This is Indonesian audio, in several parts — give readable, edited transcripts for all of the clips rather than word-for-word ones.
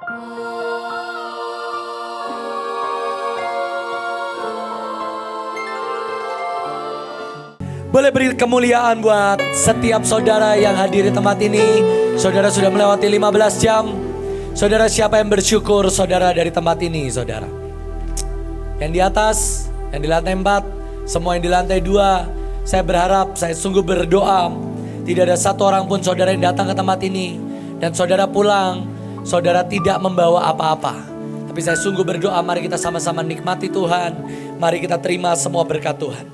Boleh beri kemuliaan buat setiap saudara yang hadir di tempat ini. Saudara sudah melewati 15 jam. Saudara, siapa yang bersyukur saudara dari tempat ini, saudara? Yang di atas, yang di lantai 4, semua yang di lantai 2. Saya berharap, saya sungguh berdoa, tidak ada satu orang pun saudara yang datang ke tempat ini dan saudara pulang, saudara tidak membawa apa-apa. Tapi saya sungguh berdoa, mari kita sama-sama nikmati Tuhan. Mari kita terima semua berkat Tuhan.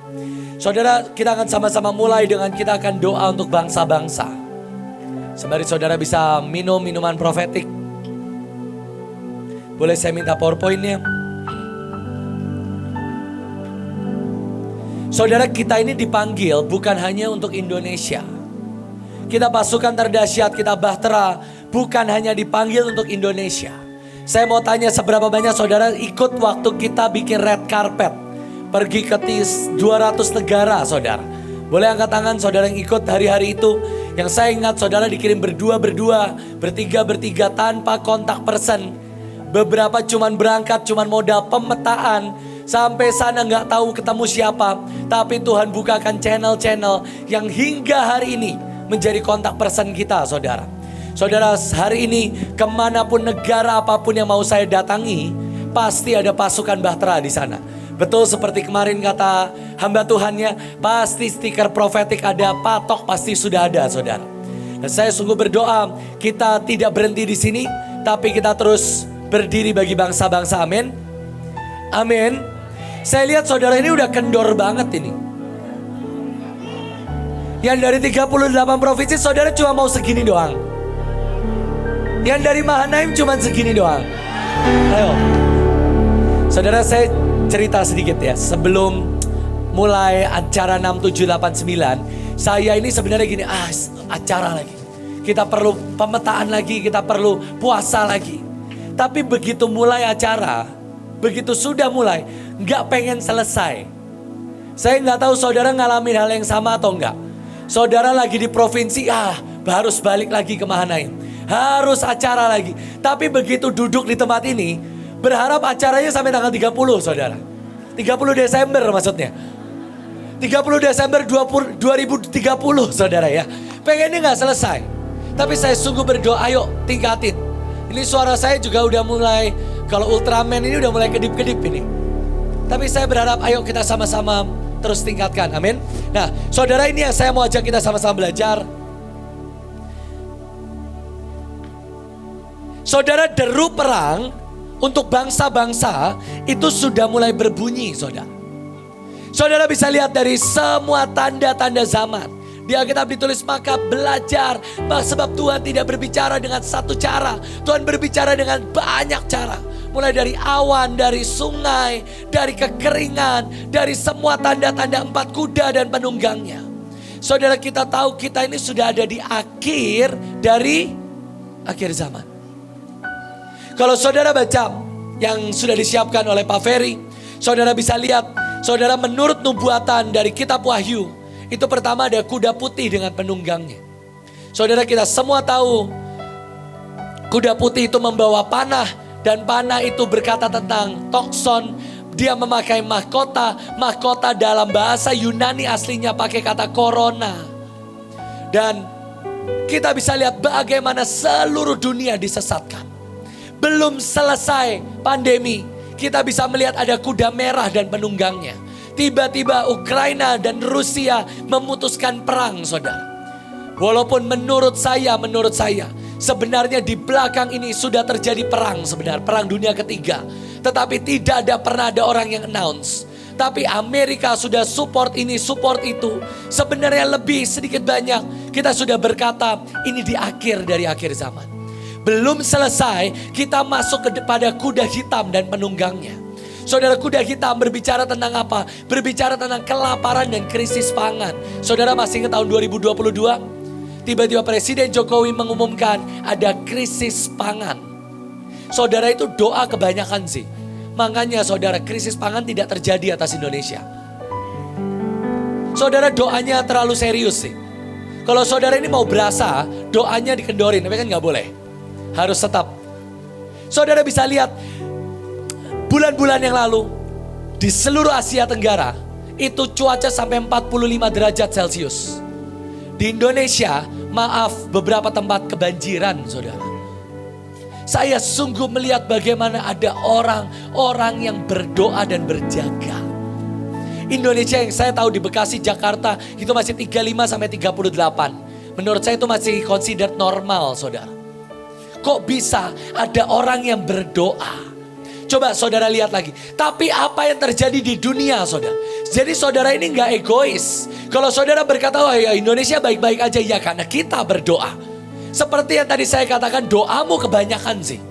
Saudara, kita akan sama-sama mulai dengan kita akan doa untuk bangsa-bangsa. Sembari saudara bisa minum minuman profetik. Boleh saya minta PowerPoint-nya? Saudara, kita ini dipanggil bukan hanya untuk Indonesia. Kita pasukan terdahsyat, kita Bahtera, bukan hanya dipanggil untuk Indonesia. Saya mau tanya, seberapa banyak saudara ikut waktu kita bikin red carpet? Pergi ke 200 negara, saudara. Boleh angkat tangan saudara yang ikut hari-hari itu. Yang saya ingat saudara dikirim berdua-berdua, bertiga-bertiga tanpa kontak person. Beberapa cuman berangkat, cuman modal pemetaan. Sampai sana gak tahu ketemu siapa. Tapi Tuhan bukakan channel-channel yang hingga hari ini menjadi kontak person kita, saudara. Saudara, hari ini kemanapun negara apapun yang mau saya datangi, pasti ada pasukan Bahtera di sana. Betul seperti kemarin kata hamba Tuhannya, pasti stiker profetik ada, patok pasti sudah ada, saudara. Dan saya sungguh berdoa, kita tidak berhenti di sini, tapi kita terus berdiri bagi bangsa-bangsa, amin. Amin. Saya lihat saudara ini udah kendor banget ini. Yang dari 38 provinsi saudara cuma mau segini doang. Yang dari Mahanaim cuma segini doang. Ayo. Saudara, saya cerita sedikit ya. Sebelum mulai acara 6789, saya ini sebenarnya gini, acara lagi. Kita perlu pemetaan lagi, kita perlu puasa lagi. Tapi begitu mulai acara, begitu sudah mulai, gak pengen selesai. Saya gak tahu saudara ngalamin hal yang sama atau enggak. Saudara lagi di provinsi, harus balik lagi ke Mahanaim. Harus acara lagi. Tapi begitu duduk di tempat ini, berharap acaranya sampai tanggal 30, saudara. 30 Desember maksudnya. 30 Desember 2030, saudara ya. Pengennya gak selesai. Tapi saya sungguh berdoa, ayo tingkatin. Ini suara saya juga udah mulai, kalau Ultraman ini udah mulai kedip-kedip ini. Tapi saya berharap ayo kita sama-sama terus tingkatkan, amin. Nah saudara, ini yang saya mau ajak kita sama-sama belajar. Saudara, deru perang untuk bangsa-bangsa itu sudah mulai berbunyi, saudara. Saudara bisa lihat dari semua tanda-tanda zaman. Di Alkitab ditulis, maka belajar, sebab Tuhan tidak berbicara dengan satu cara. Tuhan berbicara dengan banyak cara. Mulai dari awan, dari sungai, dari kekeringan, dari semua tanda-tanda 4 kuda dan penunggangnya. Saudara, kita tahu kita ini sudah ada di akhir dari akhir zaman. Kalau saudara baca yang sudah disiapkan oleh Pak Ferry, saudara bisa lihat, saudara, menurut nubuatan dari kitab Wahyu, itu pertama ada kuda putih dengan penunggangnya. Saudara, kita semua tahu kuda putih itu membawa panah, dan panah itu berkata tentang tokson. Dia memakai mahkota. Mahkota dalam bahasa Yunani aslinya pakai kata korona. Dan kita bisa lihat bagaimana seluruh dunia disesatkan. Belum selesai pandemi, kita bisa melihat ada kuda merah dan penunggangnya. Tiba-tiba Ukraina dan Rusia memutuskan perang, saudara. Walaupun menurut saya, sebenarnya di belakang ini sudah terjadi perang sebenarnya, perang dunia ketiga. Tetapi tidak pernah ada orang yang announce. Tapi Amerika sudah support ini, support itu. Sebenarnya lebih sedikit banyak kita sudah berkata ini di akhir dari akhir zaman. Belum selesai, kita masuk kepada kuda hitam dan penunggangnya. Saudara, kuda hitam berbicara tentang apa? Berbicara tentang kelaparan dan krisis pangan. Saudara masih ingat tahun 2022? Tiba-tiba Presiden Jokowi mengumumkan ada krisis pangan. Saudara, itu doa kebanyakan sih. Makanya saudara, krisis pangan tidak terjadi atas Indonesia. Saudara, doanya terlalu serius sih. Kalau saudara ini mau berasa, doanya dikendorin, tapi kan gak boleh. Harus tetap. Saudara bisa lihat bulan-bulan yang lalu di seluruh Asia Tenggara itu cuaca sampai 45 derajat Celcius. Di Indonesia, maaf, beberapa tempat kebanjiran, saudara. Saya sungguh melihat bagaimana ada orang-orang yang berdoa dan berjaga. Indonesia yang saya tahu di Bekasi, Jakarta itu masih 35 sampai 38. Menurut saya itu masih considered normal, saudara. Kok bisa ada orang yang berdoa? Coba saudara lihat lagi. Tapi apa yang terjadi di dunia, saudara? Jadi saudara ini gak egois. Kalau saudara berkata, oh ya Indonesia baik-baik aja, ya karena kita berdoa. Seperti yang tadi saya katakan, doamu kebanyakan sih.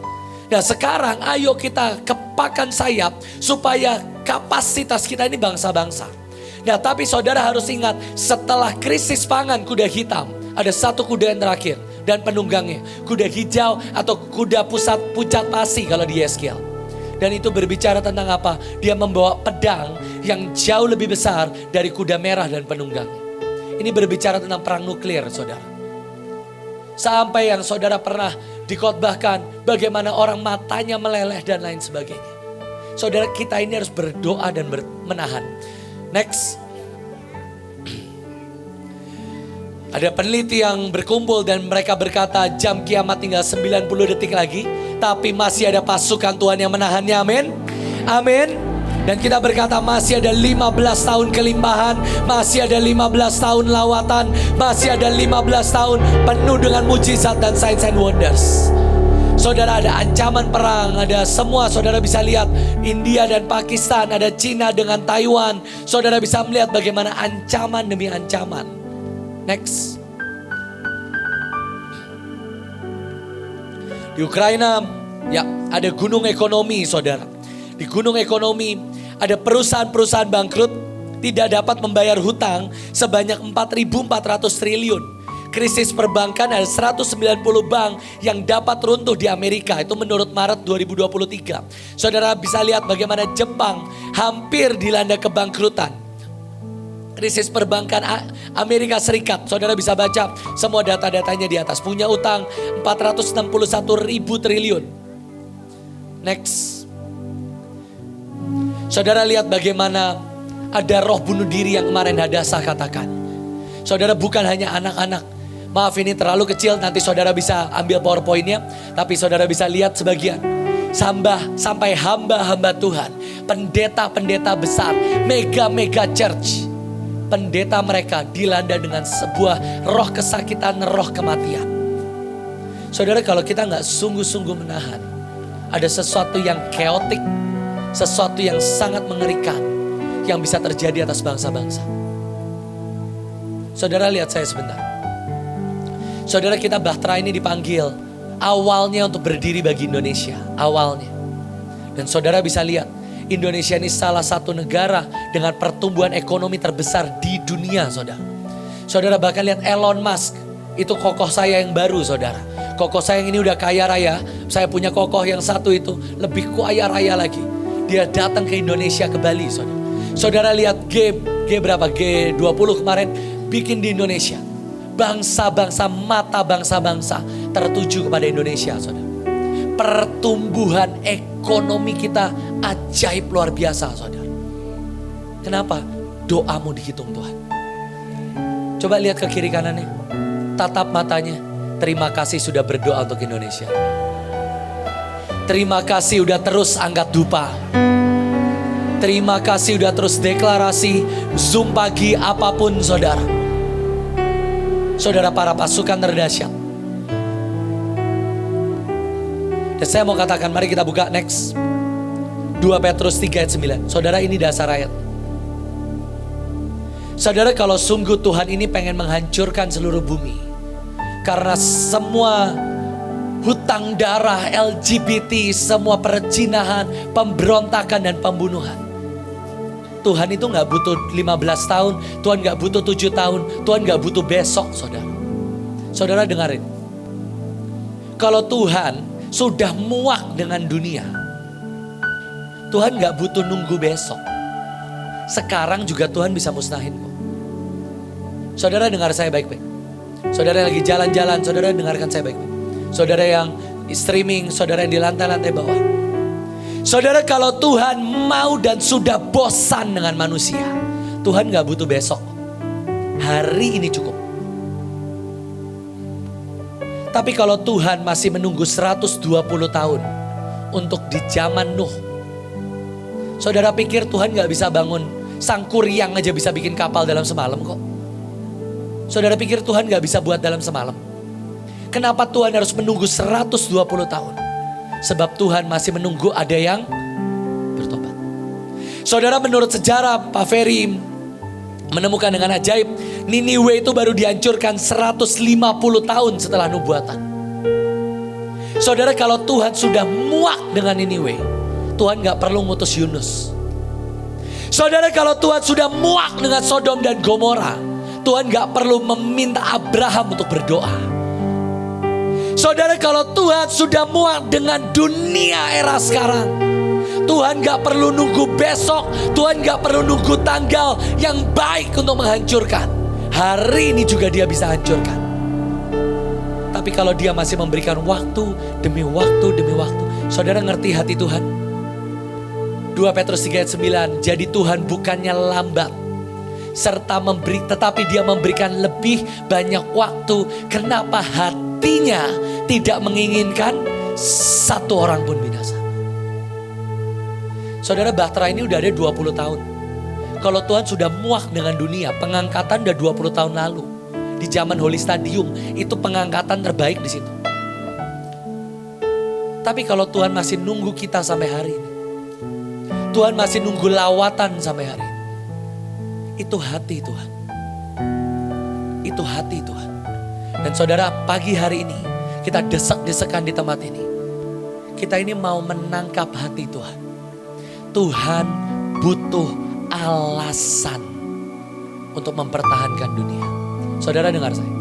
Nah sekarang ayo kita kepakan sayap supaya kapasitas kita ini bangsa-bangsa. Nah tapi saudara harus ingat, setelah krisis pangan kuda hitam, ada satu kuda yang terakhir dan penunggangnya. Kuda hijau atau kuda pucat pasi kalau di Yeskiel. Dan itu berbicara tentang apa? Dia membawa pedang yang jauh lebih besar dari kuda merah dan penunggangnya. Ini berbicara tentang perang nuklir, saudara. Sampai yang saudara pernah dikhotbahkan bagaimana orang matanya meleleh dan lain sebagainya. Saudara, kita ini harus berdoa dan menahan. Next. Ada peneliti yang berkumpul dan mereka berkata jam kiamat tinggal 90 detik lagi. Tapi masih ada pasukan Tuhan yang menahannya, amin. Amin. Dan kita berkata masih ada 15 tahun kelimpahan. Masih ada 15 tahun lawatan. Masih ada 15 tahun penuh dengan mujizat dan signs and wonders. Saudara, ada ancaman perang, ada semua. Saudara bisa lihat India dan Pakistan, ada Cina dengan Taiwan. Saudara bisa melihat bagaimana ancaman demi ancaman. Next. Di Ukraina, ya ada gunung ekonomi, saudara. Di gunung ekonomi ada perusahaan-perusahaan bangkrut, tidak dapat membayar hutang sebanyak 4.400 triliun. Krisis perbankan ada 190 bank yang dapat runtuh di Amerika. Itu menurut Maret 2023. Saudara bisa lihat bagaimana Jepang hampir dilanda kebangkrutan. Krisis perbankan Amerika Serikat. Saudara bisa baca semua data-datanya di atas. Punya utang 461.000 triliun. Next. Saudara lihat bagaimana ada roh bunuh diri yang kemarin Hadasa katakan. Saudara, bukan hanya anak-anak. Maaf ini terlalu kecil, nanti saudara bisa ambil PowerPoint-nya. Tapi saudara bisa lihat sebagian. Sampai hamba-hamba Tuhan. Pendeta-pendeta besar. Mega-mega church. Pendeta mereka dilanda dengan sebuah roh kesakitan, roh kematian. Saudara, kalau kita gak sungguh-sungguh menahan, ada sesuatu yang chaotic, sesuatu yang sangat mengerikan yang bisa terjadi atas bangsa-bangsa. Saudara lihat saya sebentar. Saudara, kita Bahtera ini dipanggil awalnya untuk berdiri bagi Indonesia. Awalnya. Dan saudara bisa lihat Indonesia ini salah satu negara dengan pertumbuhan ekonomi terbesar di dunia, saudara. Saudara bahkan lihat Elon Musk, itu kokoh saya yang baru, saudara. Kokoh saya yang ini udah kaya raya, saya punya kokoh yang satu itu lebih kaya raya lagi. Dia datang ke Indonesia, ke Bali, saudara. Saudara lihat G20 kemarin bikin di Indonesia. Bangsa-bangsa, mata bangsa-bangsa tertuju kepada Indonesia, saudara. Pertumbuhan ekonomi kita ajaib luar biasa, saudara. Kenapa? Doamu dihitung Tuhan. Coba lihat ke kiri kanannya. Tatap matanya. Terima kasih sudah berdoa untuk Indonesia. Terima kasih udah terus angkat dupa. Terima kasih udah terus deklarasi Zoom pagi apapun, saudara. Saudara, para pasukan terdahsyat. Dan saya mau katakan, mari kita buka next. 2 Petrus 3 ayat 9. Saudara, ini dasar ayat. Saudara, kalau sungguh Tuhan ini pengen menghancurkan seluruh bumi. Karena semua hutang darah, LGBT, semua perzinahan, pemberontakan dan pembunuhan. Tuhan itu gak butuh 15 tahun, Tuhan gak butuh 7 tahun, Tuhan gak butuh besok, saudara. Saudara dengarin. Kalau Tuhan sudah muak dengan dunia, Tuhan gak butuh nunggu besok. Sekarang juga Tuhan bisa musnahin kok. Saudara dengar saya baik-baik. Saudara yang lagi jalan-jalan, saudara dengarkan saya baik-baik. Saudara yang streaming, saudara yang di lantai-lantai bawah. Saudara, kalau Tuhan mau dan sudah bosan dengan manusia, Tuhan gak butuh besok. Hari ini cukup. Tapi kalau Tuhan masih menunggu 120 tahun untuk di zaman Nuh, saudara pikir Tuhan gak bisa bangun sang kuryang aja bisa bikin kapal dalam semalam kok? Saudara pikir Tuhan gak bisa buat dalam semalam? Kenapa Tuhan harus menunggu 120 tahun? Sebab Tuhan masih menunggu ada yang bertobat. Saudara, menurut sejarah, Pak Ferry menemukan dengan ajaib, Niniwe itu baru dihancurkan 150 tahun setelah nubuatan. Saudara, kalau Tuhan sudah muak dengan Niniwe, Tuhan gak perlu ngutus Yunus. Saudara, kalau Tuhan sudah muak dengan Sodom dan Gomora, Tuhan gak perlu meminta Abraham untuk berdoa. Saudara, kalau Tuhan sudah muak dengan dunia era sekarang, Tuhan gak perlu nunggu besok, Tuhan gak perlu nunggu tanggal yang baik untuk menghancurkan. Hari ini juga dia bisa hancurkan. Tapi kalau dia masih memberikan waktu demi waktu demi waktu. Saudara ngerti hati Tuhan? 2 Petrus 3 ayat 9, jadi Tuhan bukannya lambat serta tetapi dia memberikan lebih banyak waktu. Kenapa? Hatinya tidak menginginkan satu orang pun binasa. Saudara, Bahtera ini udah ada 20 tahun. Kalau Tuhan sudah muak dengan dunia, pengangkatan udah 20 tahun lalu. Di zaman Holy Stadium, itu pengangkatan terbaik di situ. Tapi kalau Tuhan masih nunggu kita sampai hari ini, Tuhan masih nunggu lawatan sampai hari ini, itu hati Tuhan. Itu hati Tuhan. Dan saudara, pagi hari ini kita desek-desekan di tempat ini. Kita ini mau menangkap hati Tuhan. Tuhan butuh alasan untuk mempertahankan dunia. Saudara dengar saya.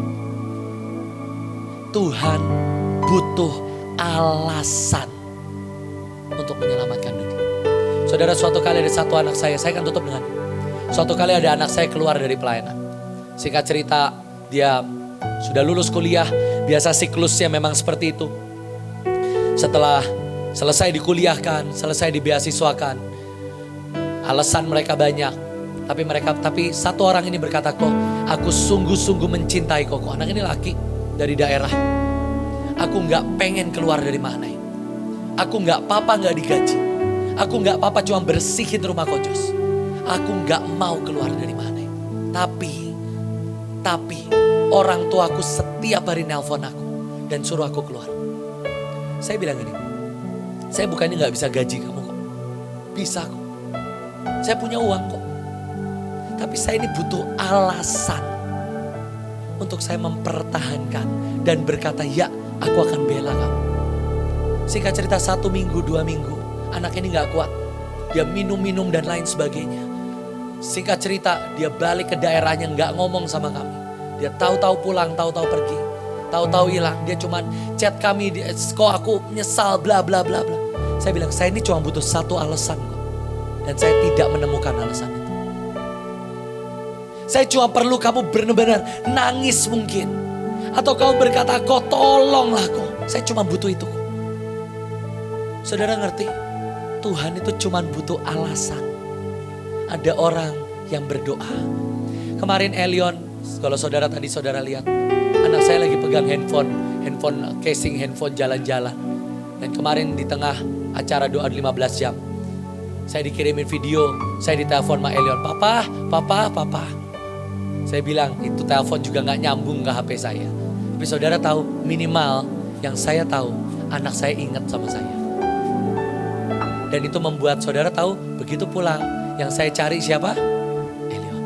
Tuhan butuh alasan untuk menyelamatkan dunia. Saudara, suatu kali ada satu anak saya akan tutup dengan. Suatu kali ada anak saya keluar dari pelayanan. Singkat cerita, dia sudah lulus kuliah. Biasa siklusnya memang seperti itu. Setelah selesai dikuliahkan, selesai dibeasiswakan, alasan mereka banyak. Tapi satu orang ini berkata, kok aku sungguh-sungguh mencintai Koko. Anak ini laki dari daerah. Aku gak pengen keluar dari mana ini. Aku gak apa-apa gak digaji. Aku gak apa-apa cuma bersihin rumah Kojos. Aku gak mau keluar dari mana ini. Tapi orang tuaku setiap hari nelpon aku dan suruh aku keluar. Saya bilang gini, saya bukannya gak bisa gaji kamu kok. Bisa kok. Saya punya uang kok. Tapi saya ini butuh alasan untuk saya mempertahankan dan berkata, ya aku akan bela kamu. Singkat cerita 1 minggu, 2 minggu, anak ini gak kuat. Dia minum-minum dan lain sebagainya. Singkat cerita, dia balik ke daerahnya gak ngomong sama kami. Dia tahu-tahu pulang, tahu-tahu pergi. Tahu-tahu hilang, dia cuman chat kami, kok aku menyesal, bla bla bla bla. Saya bilang, saya ini cuma butuh satu alasan kok. Dan saya tidak menemukan alasan itu. Saya cuma perlu kamu benar-benar nangis mungkin. Atau kamu berkata, kok tolonglah kok. Saya cuma butuh itu kok. Saudara ngerti? Tuhan itu cuma butuh alasan. Ada orang yang berdoa. Kemarin Elion, kalau saudara tadi saudara lihat. Anak saya lagi pegang handphone casing handphone jalan-jalan. Dan kemarin di tengah acara doa 15 jam. Saya dikirimin video, saya ditelepon sama Elion. Papa. Saya bilang itu telepon juga gak nyambung ke HP saya. Tapi saudara tahu, minimal yang saya tahu, anak saya ingat sama saya. Dan itu membuat saudara tahu, begitu pulang, yang saya cari siapa? Elion.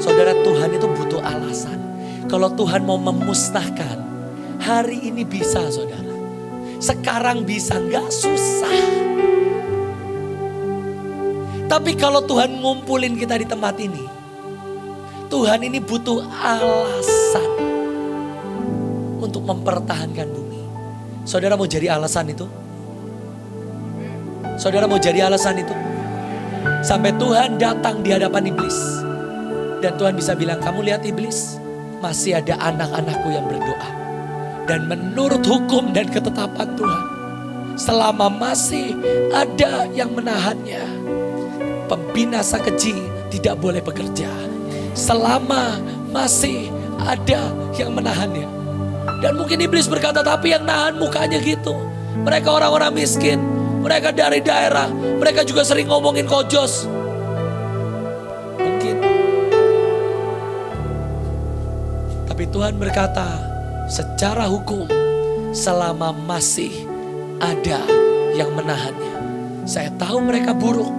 Saudara, Tuhan itu butuh alasan. Kalau Tuhan mau memusnahkan, hari ini bisa saudara. Sekarang bisa, gak susah. Tapi kalau Tuhan ngumpulin kita di tempat ini, Tuhan ini butuh alasan untuk mempertahankan bumi. Saudara mau jadi alasan itu? Saudara mau jadi alasan itu? Sampai Tuhan datang di hadapan iblis. Dan Tuhan bisa bilang, kamu lihat iblis? Masih ada anak-anakku yang berdoa. dan menurut hukum dan ketetapan Tuhan. Selama masih ada yang menahannya, pembinasa keji tidak boleh bekerja. Selama masih ada yang menahannya. Dan mungkin iblis berkata, tapi yang nahan mukanya gitu. Mereka orang-orang miskin, mereka dari daerah, mereka juga sering ngomongin kojos. Mungkin. Tapi Tuhan berkata, secara hukum, selama masih ada yang menahannya. Saya tahu mereka buruk.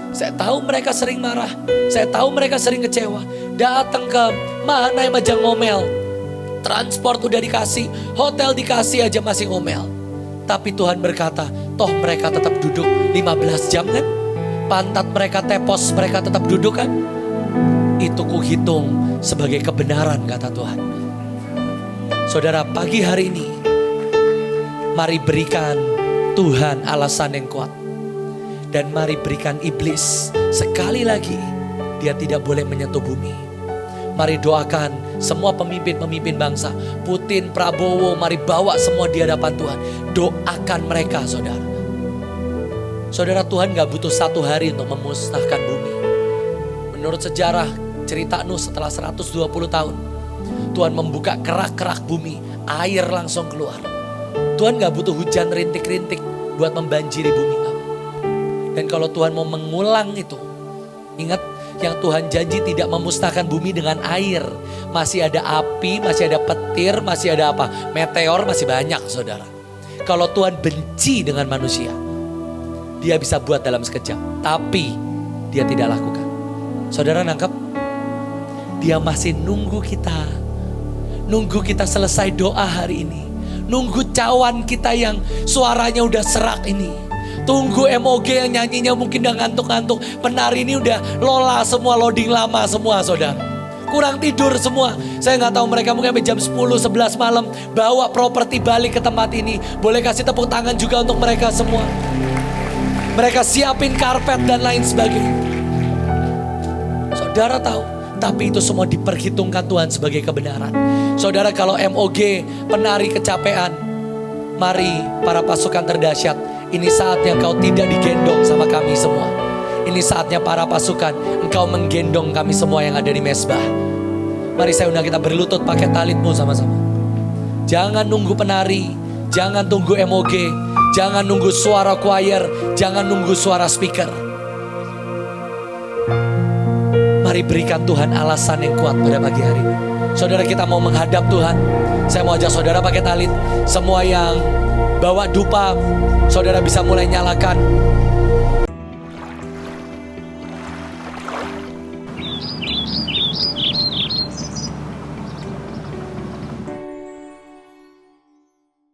Saya tahu mereka sering marah. Saya tahu mereka sering kecewa. Datang ke Mahanaim aja ngomel. Transport udah dikasih, hotel dikasih aja masih ngomel. Tapi Tuhan berkata, toh mereka tetap duduk 15 jam kan? Pantat mereka tepos, mereka tetap duduk kan? Itu kuhitung sebagai kebenaran, kata Tuhan. Saudara, pagi hari ini, mari berikan Tuhan alasan yang kuat. Dan mari berikan iblis sekali lagi, dia tidak boleh menyentuh bumi. Mari doakan semua pemimpin-pemimpin bangsa. Putin, Prabowo, mari bawa semua di hadapan Tuhan. Doakan mereka, saudara. Saudara, Tuhan gak butuh 1 hari untuk memusnahkan bumi. Menurut sejarah, cerita Nuh setelah 120 tahun. Tuhan membuka kerak-kerak bumi, air langsung keluar. Tuhan gak butuh hujan rintik-rintik buat membanjiri bumi. Dan kalau Tuhan mau mengulang itu, ingat yang Tuhan janji tidak memusnahkan bumi dengan air. Masih ada api, masih ada petir, masih ada apa? Meteor masih banyak, saudara. Kalau Tuhan benci dengan manusia, dia bisa buat dalam sekejap. Tapi dia tidak lakukan. Saudara nangkep? Dia masih nunggu kita. Nunggu kita selesai doa hari ini. Nunggu cawan kita yang suaranya udah serak ini. Tunggu MOG yang nyanyinya mungkin udah ngantuk-ngantuk. Penari ini udah lola semua, loading lama semua, saudara. Kurang tidur semua. Saya gak tahu mereka mungkin sampai jam 10-11 malam bawa properti balik ke tempat ini. Boleh kasih tepuk tangan juga untuk mereka semua. Mereka siapin karpet dan lain sebagainya. Saudara tahu, tapi itu semua diperhitungkan Tuhan sebagai kebenaran. Saudara, kalau MOG penari kecapean, mari para pasukan terdahsyat, ini saatnya engkau tidak digendong sama kami semua. Ini saatnya para pasukan, engkau menggendong kami semua yang ada di mesbah. Mari saya undang kita berlutut pakai talitmu sama-sama. Jangan nunggu penari, jangan tunggu MOG, jangan nunggu suara choir, jangan nunggu suara speaker. Mari berikan Tuhan alasan yang kuat pada pagi hari ini. Saudara, kita mau menghadap Tuhan. Saya mau ajak saudara pakai talit. Semua yang bawa dupa, saudara bisa mulai nyalakan.